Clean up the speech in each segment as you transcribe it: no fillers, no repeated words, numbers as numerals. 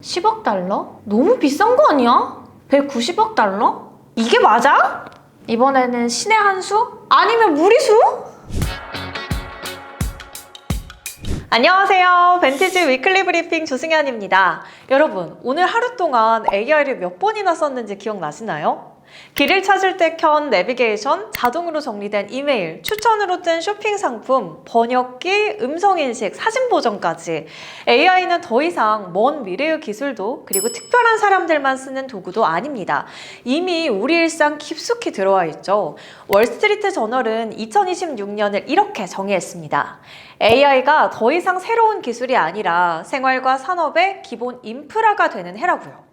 10억 달러? 너무 비싼 거 아니야? 190억 달러? 이게 맞아? 이번에는 신의 한 수? 아니면 무리수? 안녕하세요. 벤티지 위클리 브리핑 조승현입니다. 여러분, 오늘 하루 동안 AI를 몇 번이나 썼는지 기억나시나요? 길을 찾을 때 켠 내비게이션, 자동으로 정리된 이메일, 추천으로 뜬 쇼핑 상품, 번역기, 음성인식, 사진 보정까지 AI는 더 이상 먼 미래의 기술도 그리고 특별한 사람들만 쓰는 도구도 아닙니다. 이미 우리 일상 깊숙이 들어와 있죠. 월스트리트 저널은 2026년을 이렇게 정의했습니다. AI가 더 이상 새로운 기술이 아니라 생활과 산업의 기본 인프라가 되는 해라고요.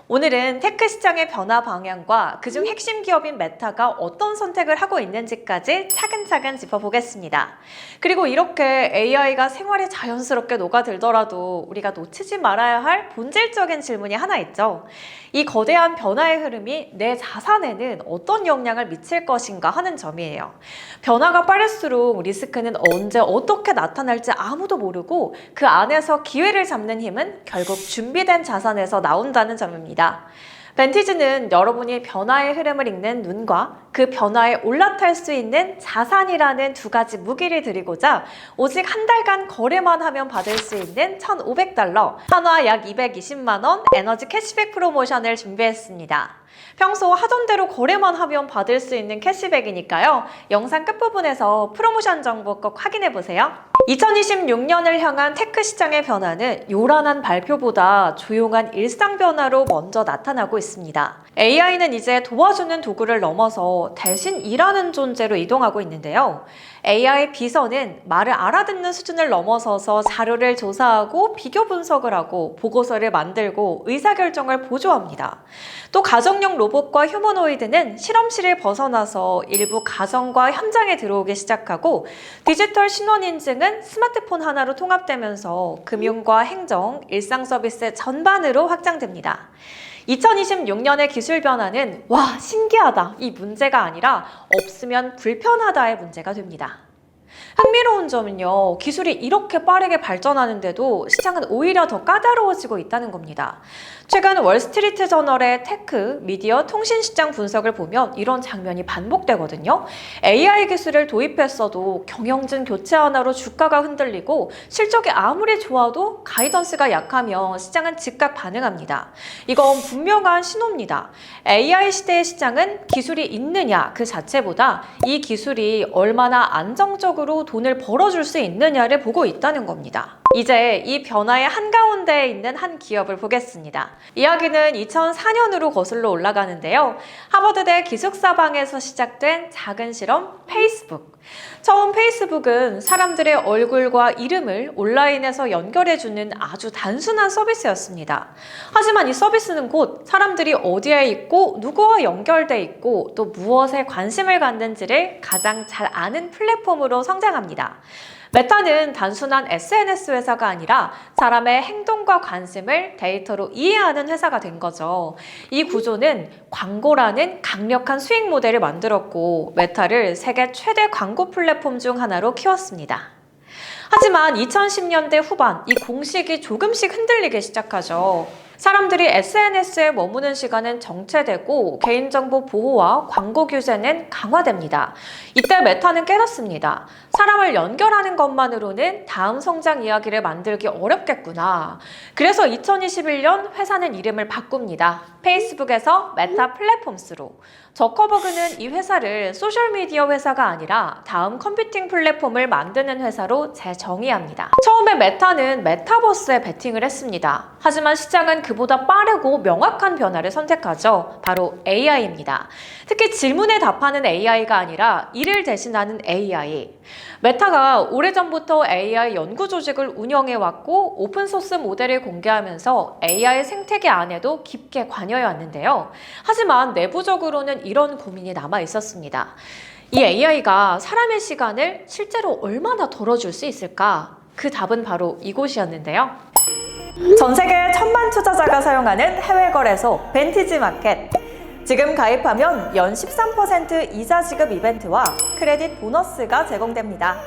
오늘은 테크 시장의 변화 방향과 그중 핵심 기업인 메타가 어떤 선택을 하고 있는지까지 차근차근 짚어보겠습니다. 그리고 이렇게 AI가 생활에 자연스럽게 녹아들더라도 우리가 놓치지 말아야 할 본질적인 질문이 하나 있죠. 이 거대한 변화의 흐름이 내 자산에는 어떤 영향을 미칠 것인가 하는 점이에요. 변화가 빠를수록 리스크는 언제 어떻게 나타날지 아무도 모르고 그 안에서 기회를 잡는 힘은 결국 준비된 자산에서 나온다는 점입니다. 벤티지는 여러분이 변화의 흐름을 읽는 눈과 그 변화에 올라탈 수 있는 자산이라는 두 가지 무기를 드리고자 오직 한 달간 거래만 하면 받을 수 있는 1,500달러, 한화 약 220만 원 에너지 캐시백 프로모션을 준비했습니다. 평소 하던 대로 거래만 하면 받을 수 있는 캐시백이니까요. 영상 끝부분에서 프로모션 정보 꼭 확인해보세요. 2026년을 향한 테크 시장의 변화는 요란한 발표보다 조용한 일상 변화로 먼저 나타나고 있습니다. AI는 이제 도와주는 도구를 넘어서 대신 일하는 존재로 이동하고 있는데요. AI 비서는 말을 알아듣는 수준을 넘어서서 자료를 조사하고 비교 분석을 하고 보고서를 만들고 의사결정을 보조합니다. 또 가정용 로봇과 휴머노이드는 실험실을 벗어나서 일부 가정과 현장에 들어오기 시작하고 디지털 신원 인증은 스마트폰 하나로 통합되면서 금융과 행정, 일상 서비스 전반으로 확장됩니다. 2026년의 기술 변화는 와, 신기하다 이 문제가 아니라 없으면 불편하다의 문제가 됩니다. 흥미로운 점은요, 기술이 이렇게 빠르게 발전하는데도 시장은 오히려 더 까다로워지고 있다는 겁니다. 최근 월스트리트 저널의 테크, 미디어, 통신 시장 분석을 보면 이런 장면이 반복되거든요. AI 기술을 도입했어도 경영진 교체 하나로 주가가 흔들리고 실적이 아무리 좋아도 가이던스가 약하면 시장은 즉각 반응합니다. 이건 분명한 신호입니다. AI 시대의 시장은 기술이 있느냐 그 자체보다 이 기술이 얼마나 안정적으로 돈을 벌어줄 수 있느냐를 보고 있다는 겁니다. 이제 이 변화의 한가운데에 있는 한 기업을 보겠습니다. 이야기는 2004년으로 거슬러 올라가는데요. 하버드대 기숙사방에서 시작된 작은 실험 페이스북. 처음 페이스북은 사람들의 얼굴과 이름을 온라인에서 연결해주는 아주 단순한 서비스였습니다. 하지만 이 서비스는 곧 사람들이 어디에 있고 누구와 연결돼 있고 또 무엇에 관심을 갖는지를 가장 잘 아는 플랫폼으로 성장합니다. 메타는 단순한 SNS 회사가 아니라 사람의 행동과 관심을 데이터로 이해하는 회사가 된 거죠. 이 구조는 광고라는 강력한 수익 모델을 만들었고 메타를 세계 최대 광고 플랫폼 중 하나로 키웠습니다. 하지만 2010년대 후반 이 공식이 조금씩 흔들리기 시작하죠. 사람들이 SNS에 머무는 시간은 정체되고 개인정보 보호와 광고 규제는 강화됩니다. 이때 메타는 깨닫습니다. 사람을 연결하는 것만으로는 다음 성장 이야기를 만들기 어렵겠구나. 그래서 2021년 회사는 이름을 바꿉니다. 페이스북에서 메타 플랫폼스로. 저커버그는 이 회사를 소셜미디어 회사가 아니라 다음 컴퓨팅 플랫폼을 만드는 회사로 재정의합니다. 처음에 메타는 메타버스에 베팅을 했습니다. 하지만 시장은 그보다 빠르고 명확한 변화를 선택하죠. 바로 AI입니다. 특히 질문에 답하는 AI가 아니라 이를 대신하는 AI. 메타가 오래전부터 AI 연구 조직을 운영해왔고 오픈소스 모델을 공개하면서 AI 생태계 안에도 깊게 관여해왔는데요. 하지만 내부적으로는 이런 고민이 남아 있었습니다. 이 AI가 사람의 시간을 실제로 얼마나 덜어줄 수 있을까? 그 답은 바로 이곳이었는데요. 전 세계 1,000만 투자자가 사용하는 해외 거래소 벤티지 마켓. 지금 가입하면 연 13% 이자 지급 이벤트와 크레딧 보너스가 제공됩니다.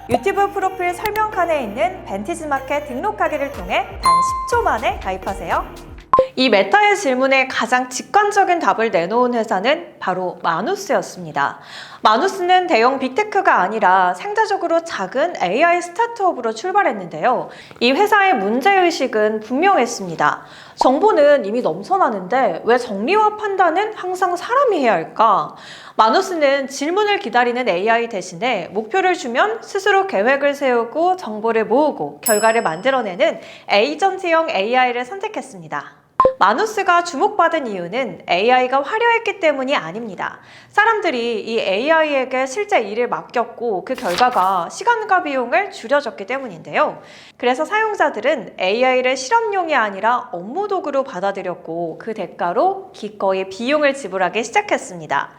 유튜브 프로필 설명칸에 있는 벤티지마켓 등록하기를 통해 단 10초 만에 가입하세요. 이 메타의 질문에 가장 직관적인 답을 내놓은 회사는 바로 마누스였습니다. 마누스는 대형 빅테크가 아니라 상대적으로 작은 AI 스타트업으로 출발했는데요. 이 회사의 문제의식은 분명했습니다. 정보는 이미 넘쳐나는데 왜 정리와 판단은 항상 사람이 해야 할까? 마누스는 질문을 기다리는 AI 대신에 목표를 주면 스스로 계획을 세우고 정보를 모으고 결과를 만들어내는 에이전트형 AI를 선택했습니다. 마누스가 주목받은 이유는 AI가 화려했기 때문이 아닙니다. 사람들이 이 AI에게 실제 일을 맡겼고 그 결과가 시간과 비용을 줄여줬기 때문인데요. 그래서 사용자들은 AI를 실험용이 아니라 업무 도구로 받아들였고 그 대가로 기꺼이 비용을 지불하기 시작했습니다.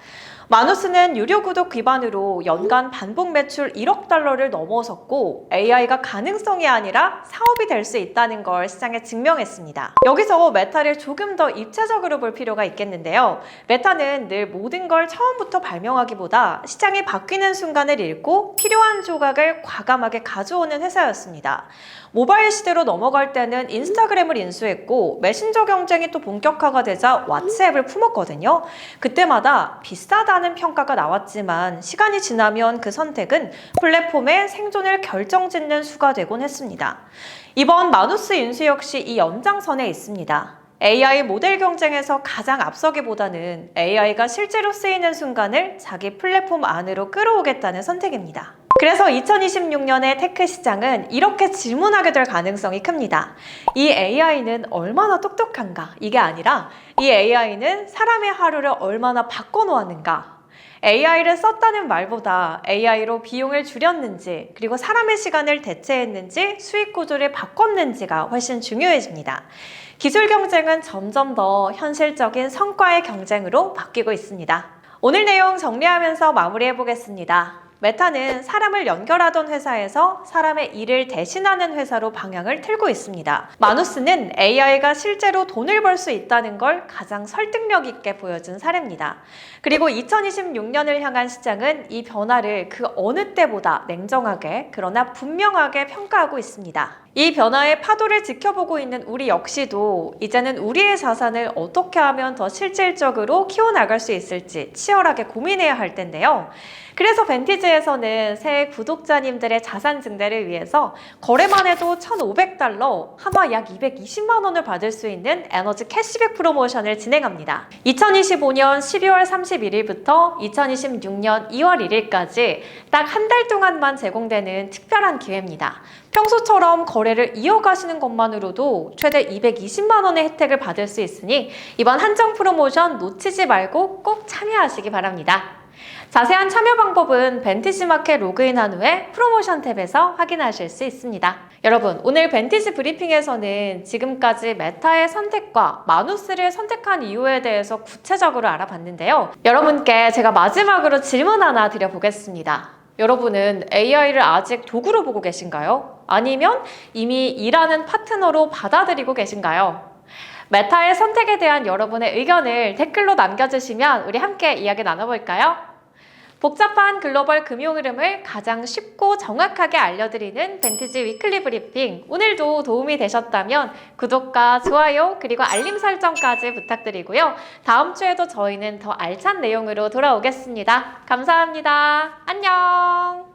마누스는 유료 구독 기반으로 연간 반복 매출 1억 달러를 넘어섰고 AI가 가능성이 아니라 사업이 될 수 있다는 걸 시장에 증명했습니다. 여기서 메타를 조금 더 입체적으로 볼 필요가 있겠는데요. 메타는 늘 모든 걸 처음부터 발명하기보다 시장이 바뀌는 순간을 읽고 필요한 조각을 과감하게 가져오는 회사였습니다. 모바일 시대로 넘어갈 때는 인스타그램을 인수했고 메신저 경쟁이 또 본격화가 되자 왓츠앱을 품었거든요. 그때마다 비싸다는 평가가 나왔지만 시간이 지나면 그 선택은 플랫폼의 생존을 결정짓는 수가 되곤 했습니다. 이번 마누스 인수 역시 이 연장선에 있습니다. AI 모델 경쟁에서 가장 앞서기보다는 AI가 실제로 쓰이는 순간을 자기 플랫폼 안으로 끌어오겠다는 선택입니다. 그래서 2026년의 테크 시장은 이렇게 질문하게 될 가능성이 큽니다. 이 AI는 얼마나 똑똑한가? 이게 아니라 이 AI는 사람의 하루를 얼마나 바꿔놓았는가? AI를 썼다는 말보다 AI로 비용을 줄였는지 그리고 사람의 시간을 대체했는지 수익 구조를 바꿨는지가 훨씬 중요해집니다. 기술 경쟁은 점점 더 현실적인 성과의 경쟁으로 바뀌고 있습니다. 오늘 내용 정리하면서 마무리해 보겠습니다. 메타는 사람을 연결하던 회사에서 사람의 일을 대신하는 회사로 방향을 틀고 있습니다. 마누스는 AI가 실제로 돈을 벌 수 있다는 걸 가장 설득력 있게 보여준 사례입니다. 그리고 2026년을 향한 시장은 이 변화를 그 어느 때보다 냉정하게 그러나 분명하게 평가하고 있습니다. 이 변화의 파도를 지켜보고 있는 우리 역시도 이제는 우리의 자산을 어떻게 하면 더 실질적으로 키워나갈 수 있을지 치열하게 고민해야 할 텐데요. 그래서 벤티지에서는 새 구독자님들의 자산 증대를 위해서 거래만 해도 1,500달러, 한화 약 220만 원을 받을 수 있는 에너지 캐시백 프로모션을 진행합니다. 2025년 12월 31일부터 2026년 2월 1일까지 딱 한 달 동안만 제공되는 특별한 기회입니다. 평소처럼 거래를 이어가시는 것만으로도 최대 220만 원의 혜택을 받을 수 있으니 이번 한정 프로모션 놓치지 말고 꼭 참여하시기 바랍니다. 자세한 참여 방법은 벤티지마켓 로그인한 후에 프로모션 탭에서 확인하실 수 있습니다. 여러분, 오늘 벤티지 브리핑에서는 지금까지 메타의 선택과 마누스를 선택한 이유에 대해서 구체적으로 알아봤는데요. 여러분께 제가 마지막으로 질문 하나 드려보겠습니다. 여러분은 AI를 아직 도구로 보고 계신가요? 아니면 이미 일하는 파트너로 받아들이고 계신가요? 메타의 선택에 대한 여러분의 의견을 댓글로 남겨주시면 우리 함께 이야기 나눠볼까요? 복잡한 글로벌 금융 흐름을 가장 쉽고 정확하게 알려드리는 벤티지 위클리 브리핑, 오늘도 도움이 되셨다면 구독과 좋아요 그리고 알림 설정까지 부탁드리고요. 다음 주에도 저희는 더 알찬 내용으로 돌아오겠습니다. 감사합니다. 안녕.